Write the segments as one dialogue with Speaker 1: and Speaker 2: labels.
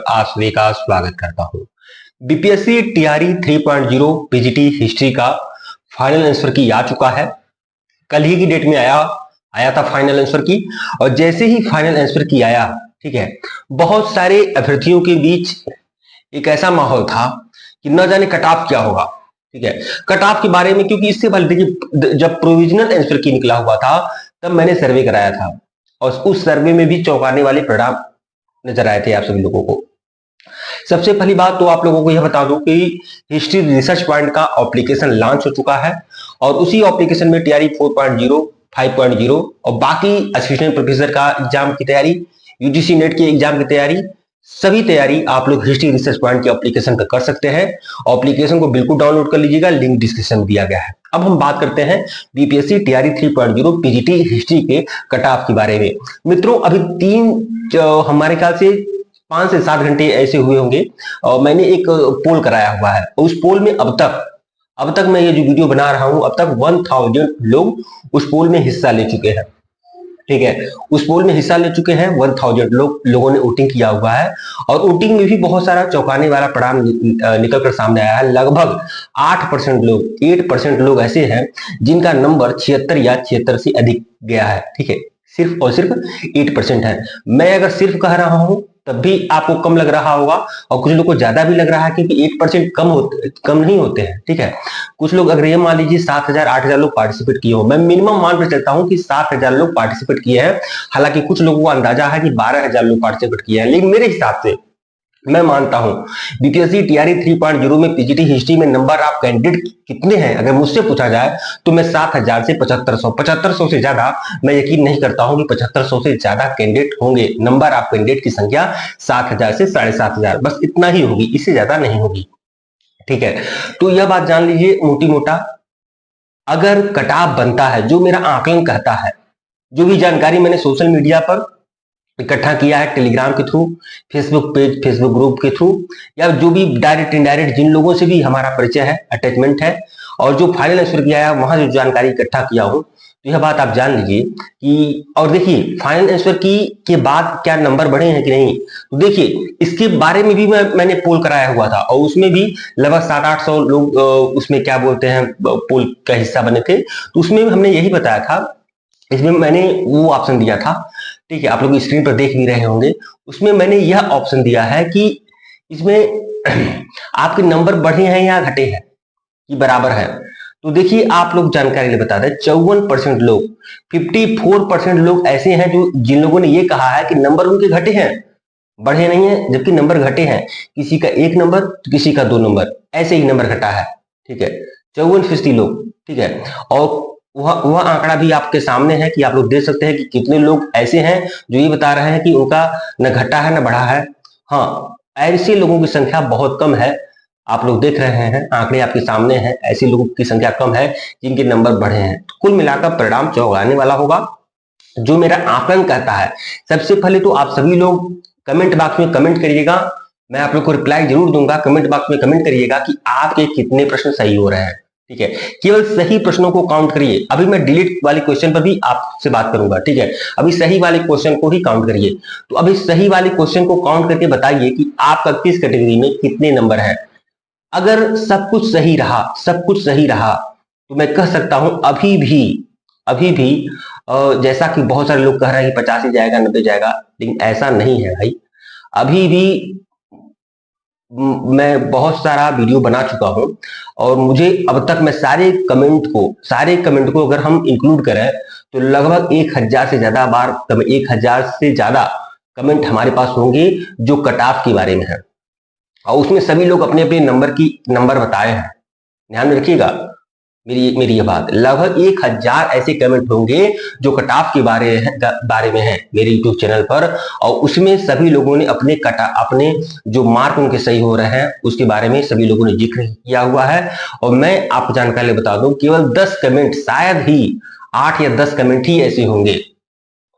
Speaker 1: आप सभी का स्वागत करता हूं। बीपीएससी टीआरई 3.0 पीजीटी हिस्ट्री का फाइनल आंसर की आ चुका है। कल ही की डेट में आया था फाइनल आंसर की। और जैसे ही फाइनल आंसर की आया, ठीक है, बहुत सारे अभ्यर्थियों के बीच एक ऐसा माहौल था कि न जाने कट ऑफ क्या होगा। ठीक है, कट ऑफ के बारे में, क्योंकि इससे पहले देखिए जब प्रोविजनल आंसर की निकला हुआ था तब मैंने सर्वे कराया था और उस सर्वे में भी चौंकाने वाले परिणाम नजर आए थे आप सभी लोगों को। सबसे पहली बात तो आप लोगों को यह बता दूं कि हिस्ट्री रिसर्च पॉइंट का एप्लीकेशन लॉन्च हो चुका है और उसी एप्लीकेशन में टीआरई 4.0, 5.0 और बाकी असिस्टेंट प्रोफेसर का एग्जाम की तैयारी, यूजीसी नेट के एग्जाम की तैयारी, सभी तैयारी आप लोग हिस्ट्री रिसर्च पॉइंट के एप्लीकेशन पर कर सकते हैं। एप्लीकेशन को बिल्कुल डाउनलोड कर लीजिएगा, लिंक डिस्क्रिप्शन में दिया गया है। अब हम बात करते हैं बीपीएससी टीआरई 3.0 पीजीटी हिस्ट्री के कट ऑफ के बारे में। मित्रों, अभी हमारे ख्याल से 5 से 7 घंटे ऐसे हुए होंगे और मैंने एक पोल कराया हुआ है। उस पोल में अब तक मैं ये जो वीडियो बना रहा हूं, अब तक 1000 लोग उस पोल में हिस्सा ले चुके हैं। ठीक है, उस पोल में हिस्सा ले चुके हैं 1000 लोगों ने वोटिंग किया हुआ है और वोटिंग में भी बहुत सारा चौंकाने वाला परिणाम निकल कर सामने आया है। लगभग 8% लोग ऐसे हैं जिनका नंबर 76 या 76 से अधिक गया है। ठीक है, सिर्फ और सिर्फ 8% है। मैं अगर सिर्फ कह रहा हूं तब भी आपको कम लग रहा होगा और कुछ लोग को ज्यादा भी लग रहा है, क्योंकि 8% कम नहीं होते हैं। ठीक है, कुछ लोग अगर ये मान लीजिए 7000 8000 लोग पार्टिसिपेट किए हो, मैं मिनिमम मान कर चलता हूं कि 7000 लोग पार्टिसिपेट किए हैं। हालांकि कुछ लोगों को अंदाजा है कि 12000 लोग पार्टिसिपेट किए हैं, लेकिन मेरे हिसाब से मैं मानता हूं बीपीएससी टीआरई 3.0 में पीजीटी हिस्ट्री में नंबर ऑफ कैंडिडेट कितने हैं अगर मुझसे पूछा जाए तो मैं 7000 से 7500 से ज्यादा मैं यकीन नहीं करता हूं कि 7500 से ज्यादा कैंडिडेट होंगे। नंबर ऑफ कैंडिडेट की संख्या 7000 से 7500, बस इतना ही होगी, इससे ज्यादा नहीं होगी। ठीक है, तो यह बात जान लीजिए मोटी मोटा। अगर कटाव बनता है, जो मेरा आकलन कहता है, जो भी जानकारी मैंने सोशल मीडिया पर इकट्ठा किया है, टेलीग्राम के through, Facebook page, Facebook group के थ्रू, या जो भी डायरेक्ट इनडायरेक्ट जिन लोगों से भी हमारा परिचय है, अटैचमेंट है, और जो फाइनल आंसर किया है वहां जो जानकारी इकट्ठा किया हूं, तो यह बात आप जान लीजिए कि, और देखिए फाइनल आंसर की के बाद क्या नंबर बढ़े हैं कि नहीं, तो देखिए इसके बारे में भी मैंने पोल कराया हुआ था और उसमें भी लगभग 700-800 लोग उसमें क्या बोलते हैं पोल का हिस्सा बने थे। तो उसमें हमने यही बताया था, इसमें मैंने वो ऑप्शन दिया था, ठीक है, आप लोग स्क्रीन पर देख भी रहे होंगे। उसमें मैंने यह ऑप्शन दिया है कि इसमें आपके नंबर बढ़े हैं या घटे हैं कि बराबर है। तो देखिए आप लोग जानकारी लिए बता दें, 54% लोग, 54% लोग ऐसे हैं जो जिन लोगों ने ये कहा है कि नंबर उनके घटे हैं, बढ़े नहीं है, जबकि नंबर घटे हैं। किसी का 1 नंबर तो किसी का 2 नंबर, ऐसे ही नंबर घटा है। ठीक है, 54% लोग। ठीक है, और वह आंकड़ा भी आपके सामने है कि आप लोग देख सकते हैं कि कितने लोग ऐसे हैं जो ये बता रहे हैं कि उनका न घटा है न बढ़ा है। हाँ, ऐसे लोगों की संख्या बहुत कम है। आप लोग देख रहे हैं, आंकड़े आपके सामने हैं, ऐसे लोगों की संख्या कम है जिनके नंबर बढ़े हैं। तो कुल मिलाकर परिणाम चौंकाने वाला होगा, जो मेरा आकलन कहता है। सबसे पहले तो आप सभी लोग कमेंट बॉक्स में कमेंट करिएगा, मैं आप लोग को रिप्लाई जरूर दूंगा। कमेंट बॉक्स में कमेंट करिएगा कि आपके कितने प्रश्न सही हो रहे हैं। ठीक है, केवल सही प्रश्नों को काउंट करिए। अभी मैं डिलीट वाले क्वेश्चन पर भी आपसे बात करूंगा। ठीक है, अभी सही वाले क्वेश्चन को ही काउंट करिए। तो अभी सही वाले क्वेश्चन को काउंट करके बताइए कि आपका किस कैटेगरी में कितने नंबर है। अगर सब कुछ सही रहा तो मैं कह सकता हूं अभी भी जैसा कि बहुत सारे लोग कह रहे हैं कि 50 ही जाएगा, 90 जाएगा, लेकिन ऐसा नहीं है भाई। अभी भी मैं बहुत सारा वीडियो बना चुका हूं और मुझे अब तक मैं सारे कमेंट को अगर हम इंक्लूड करें तो लगभग 1000 से ज्यादा बार, 1000 से ज्यादा कमेंट हमारे पास होंगे जो कट ऑफ के बारे में है, और उसमें सभी लोग अपने अपने नंबर बताए हैं। ध्यान में रखिएगा मेरी ये बात। लगभग 1000 ऐसे कमेंट होंगे जो कट ऑफ के बारे में है मेरे यूट्यूब चैनल पर, और उसमें सभी लोगों ने अपने जो मार्क उनके सही हो रहे हैं उसके बारे में सभी लोगों ने जिक्र किया हुआ है। और मैं आपको जानकारी बता दूं, केवल 10 कमेंट, शायद ही 8 या 10 कमेंट ही ऐसे होंगे।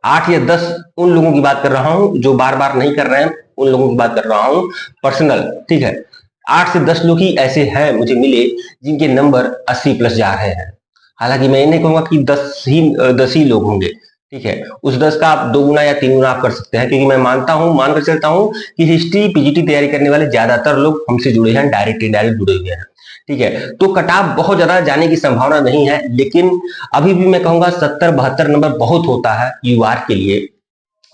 Speaker 1: 8 या 10 उन लोगों की बात कर रहा हूं जो बार बार नहीं कर रहे हैं, उन लोगों की बात कर रहा हूं पर्सनल। ठीक है, 8 से 10 लोग ही ऐसे हैं मुझे मिले जिनके नंबर 80+ जा रहे हैं। हालांकि मैं नहीं कहूंगा कि 10 ही लोग होंगे, ठीक है, उस 10 का आप 2 गुना या 3 गुना आप कर सकते हैं, क्योंकि मैं मानकर चलता हूं कि हिस्ट्री पीजीटी तैयारी करने वाले ज्यादातर लोग हमसे जुड़े हैं, डायरेक्ट इनडायरेक्ट जुड़े हुए हैं। ठीक है, तो कट ऑफ बहुत ज्यादा जाने की संभावना नहीं है, लेकिन अभी भी मैं कहूंगा 70-72 नंबर बहुत होता है यूआर के लिए।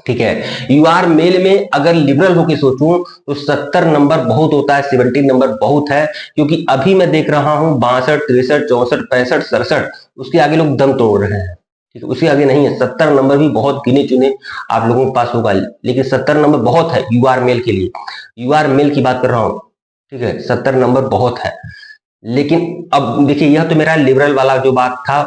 Speaker 1: ठीक है, यूआर मेल में अगर लिबरल होकर सोचूं तो 70 नंबर बहुत होता है, 70 नंबर बहुत है, क्योंकि अभी मैं देख रहा हूं 62, 63, 64, 65, 67, उसके आगे लोग दम तोड़ रहे हैं। ठीक है, उसके आगे नहीं है। 70 नंबर भी बहुत गिने चुने आप लोगों के पास होगा, लेकिन 70 नंबर बहुत है यूआर मेल के लिए। यूआर मेल की बात कर रहा हूं। ठीक है, 70 नंबर बहुत है, लेकिन अब देखिए यह तो मेरा लिबरल वाला जो बात था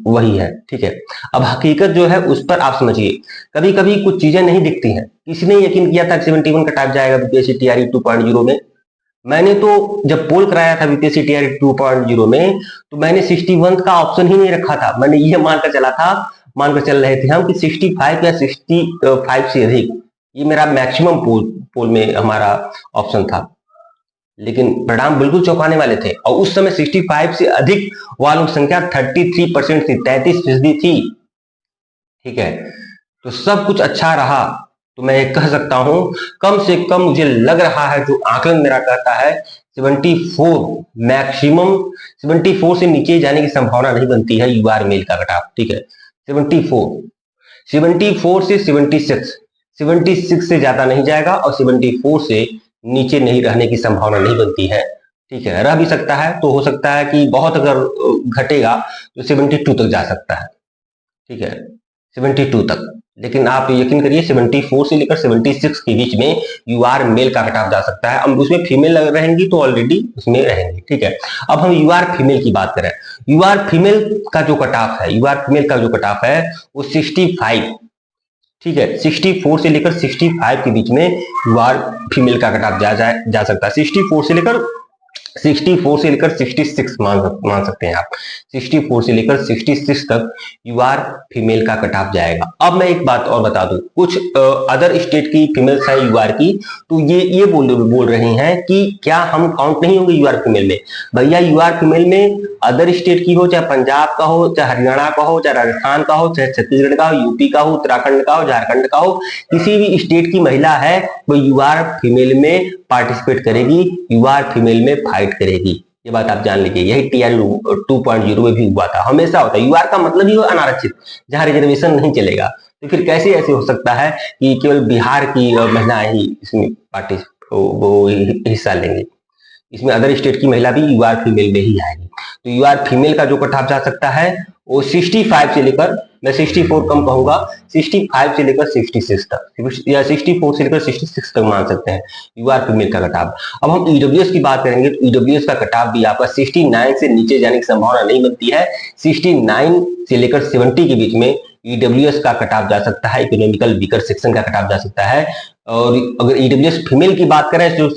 Speaker 1: वही है। ठीक है, अब हकीकत जो है उस पर आप समझिए, कभी कभी कुछ चीजें नहीं दिखती हैं। किसी ने यकीन किया था 71 का टाइप जाएगा बीपीएससी टीआरई 2.0 में। मैंने तो जब पोल कराया था बीपीएससी टीआरई 2.0 में, तो मैंने 61 का ऑप्शन ही नहीं रखा था। मैंने ये मानकर चल रहे थे हम कि 65 या 65 से अधिक, ये मेरा मैक्सिमम पोल में हमारा ऑप्शन था। लेकिन परिणाम बिल्कुल चौंकाने वाले थे, और उस समय 65 से अधिक वालों की संख्या 33% थी, 33% थी। ठीक है, तो सब कुछ अच्छा रहा, तो मैं कह सकता हूं कम से कम मुझे लग रहा है, जो आकलन मेरा कहता है 74 मैक्सिमम, 74 से नीचे जाने की संभावना नहीं बनती है यूआर मेल का कट ऑफ। ठीक है, 74 से 76 से ज्यादा नहीं जाएगा, और 74 से नीचे नहीं रहने की संभावना नहीं बनती है। ठीक है, रह भी सकता है, तो हो सकता है कि बहुत अगर घटेगा तो 72 तक जा सकता है। ठीक है, 72 तक, लेकिन आप यकीन करिए 74 से लेकर 76 के बीच में यूआर मेल का कट ऑफ जा सकता है। अब उसमें फीमेल रहेंगी तो ऑलरेडी उसमें रहेंगी। ठीक है, अब हम यूआर फीमेल की बात करें। यूआर फीमेल का जो कट ऑफ है, यूआर फीमेल का जो कट ऑफ है वो 65, ठीक है, 64 से लेकर 65 के बीच में यूआर फीमेल का कट ऑफ जा सकता है। 64 से लेकर 66 मान सकते हैं आप। 64 से लेकर 66 तक यूआर फीमेल का कट ऑफ जाएगा। अब मैं एक बात और बता दूं, कुछ अदर स्टेट की फीमेल्स है यूआर की, तो ये बोल रहे हैं कि क्या हम काउंट नहीं होंगे यूआर फीमेल में। भैया यूआर फीमेल में अदर स्टेट की हो, चाहे पंजाब का हो, चाहे हरियाणा का हो, चाहे राजस्थान का हो, चाहे छत्तीसगढ़ का हो, यूपी का हो, उत्तराखंड का हो, झारखंड का हो, किसी भी स्टेट की महिला है वो यूआर फीमेल में पार्टिसिपेट करेगी, यूआर फीमेल में फाइट करेगी। ये बात आप जान लीजिए, यही टीआर 2.0 में भी हुआ था, हमेशा होता है। यूआर का मतलब ही अनारक्षित, जहां रिजर्वेशन नहीं चलेगा। तो फिर कैसे ऐसे हो सकता है कि केवल बिहार की महिलाएं ही इसमें हिस्सा लेंगी। इसमें अदर स्टेट की महिला भी यूआर फीमेल में ही आएगी। तो यूआर फीमेल का जो कट ऑफ जा सकता है वो 65 से लेकर, मैं 64 कम कहूंगा, 65 से लेकर 66 तक, या 64 से लेकर 66 तक मान सकते हैं यूआर फीमेल का कट ऑफ। अब हम ईडब्ल्यूएस की बात करेंगे, तो ईडब्ल्यूएस का कट ऑफ भी आपका 69 से नीचे जाने की संभावना नहीं बनती है। 69 से लेकर 70 के बीच में ईडब्ल्यूएस का कट ऑफ जा सकता है, इकोनॉमिकल वीकर सेक्शन का कट ऑफ जा सकता है। और अगर ईडब्ल्यूएस फीमेल की बात करें तो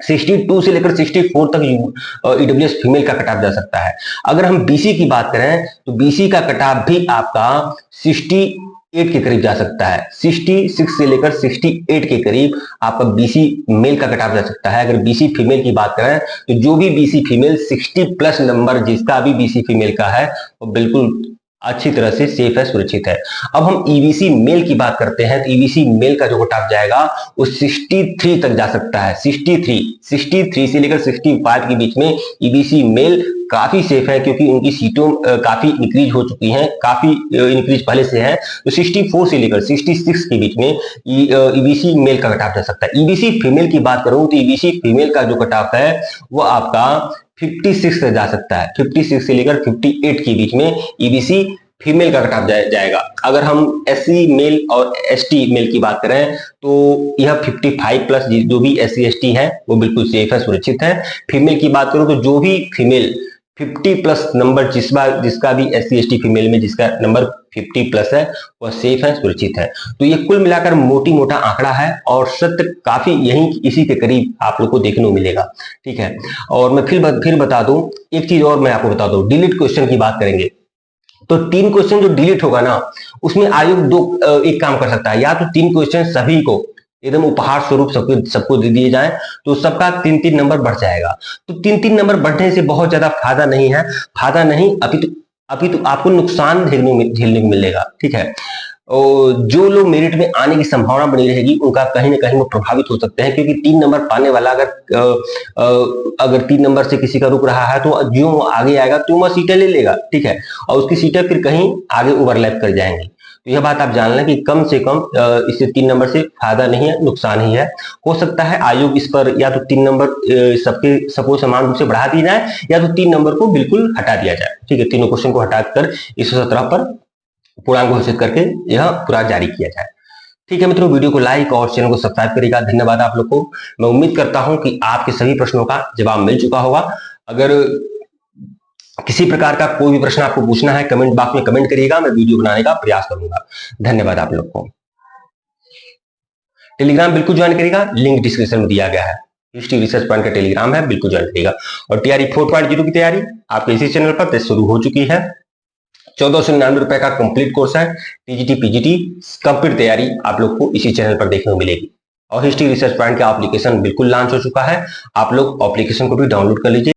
Speaker 1: 62 से लेकर 64 तक ईडब्ल्यूएस फीमेल का कट ऑफ जा सकता है। अगर हम बीसी की बात करें तो बीसी का कट ऑफ भी आपका 68 के करीब जा सकता है। 66 से लेकर 68 के करीब आपका बीसी मेल का कट ऑफ जा सकता है। अगर बीसी फीमेल की बात करें तो जो भी बीसी फीमेल 60+ नंबर जिसका भी बीसी फीमेल का है वो बिल्कुल अच्छी तरह से सेफ है, सुरक्षित है। अब हम ईबीसी मेल की बात करते हैं, तो ईबीसी मेल का जो कट ऑफ जाएगा वो 63 तक जा सकता है। 63 से लेकर 65 के बीच में ईबीसी मेल काफी सेफ है, क्योंकि उनकी सीटों काफी इंक्रीज हो चुकी हैं, काफी इंक्रीज पहले से है। तो 64 से लेकर 66 के बीच में ईबीसी मेल का कट ऑफ जा सकता है। ईबीसी फीमेल की बात करूं तो ईबीसी फीमेल का जो कट ऑफ है वो आपका 56 तक जा सकता है। 56 से लेकर 58 के बीच में ईबीसी फीमेल का कट ऑफ जाएगा। अगर हम एससी मेल और एसटी मेल की बात करें तो यह 55+ जो भी एससी एसटी है वो बिल्कुल सेफ है, सुरक्षित है। फीमेल की बात करूं तो जो भी फीमेल 50+ नंबर जिसका भी एससी एसटी फीमेल में जिसका नंबर 50+ है वह सेफ है, सुरक्षित है। तो ये कुल मिलाकर मोटा आंकड़ा है, और सत्य काफी यही इसी के करीब आप लोग को देखने को मिलेगा। ठीक है, और मैं फिर बता दूं एक चीज और, मैं आपको बता दूं डिलीट क्वेश्चन की बात करेंगे तो 3 क्वेश्चन जो डिलीट होगा ना उसमें आयोग एक काम कर सकता है, या तो 3 क्वेश्चन सभी को एकदम उपहार स्वरूप सबको दे दिए जाए तो सबका 3-3 नंबर बढ़ जाएगा। तो 3-3 नंबर बढ़ने से बहुत ज्यादा फायदा नहीं है, अभी तो अभी तो आपको नुकसान झेलने को मिलेगा, ठीक है। और जो लोग मेरिट में आने की संभावना बनी रहेगी उनका कहीं ना कहीं वो प्रभावित हो सकते हैं, क्योंकि 3 नंबर पाने वाला अगर 3 नंबर से किसी का रुक रहा है तो जो आगे आएगा तो वह सीटें ले लेगा, ठीक है, और उसकी सीटें फिर कहीं आगे ओवरलैप कर जाएंगी। तो यह बात आप जान लें कि कम से कम इससे 3 नंबर से फायदा नहीं है, नुकसान ही है। हो सकता है आयोग इस पर या तो 3 नंबर सबको समान रूप से बढ़ा दिया जाए या तो 3 नंबर को बिल्कुल हटा दिया जाए, ठीक है, तीनों क्वेश्चन को हटाकर 117 पर पूर्णांक घोषित करके यह पूरा जारी किया जाए। ठीक है मित्रों, वीडियो को लाइक और चैनल को सब्सक्राइब करिएगा। धन्यवाद आप लोग को। मैं उम्मीद करता हूं कि आपके सभी प्रश्नों का जवाब मिल चुका होगा। अगर किसी प्रकार का कोई भी प्रश्न आपको पूछना है कमेंट बॉक्स में कमेंट करिएगा, मैं वीडियो बनाने का प्रयास करूंगा। धन्यवाद आप लोग को। टेलीग्राम बिल्कुल ज्वाइन करिएगा, लिंक डिस्क्रिप्शन में दिया गया है। हिस्ट्री रिसर्च पॉइंट का टेलीग्राम है, बिल्कुल ज्वाइन करिएगा। और टीआरई 4.0 की तैयारी आपके इसी चैनल पर शुरू हो चुकी है। 1499 रुपए का कंप्लीट कोर्स है। टीजीटी पीजीटी कंप्लीट तैयारी आप लोग को इसी चैनल पर देखने को मिलेगी। और हिस्ट्री रिसर्च पॉइंट का एप्लीकेशन बिल्कुल लॉन्च हो चुका है, आप लोग एप्लीकेशन को भी डाउनलोड कर लीजिए।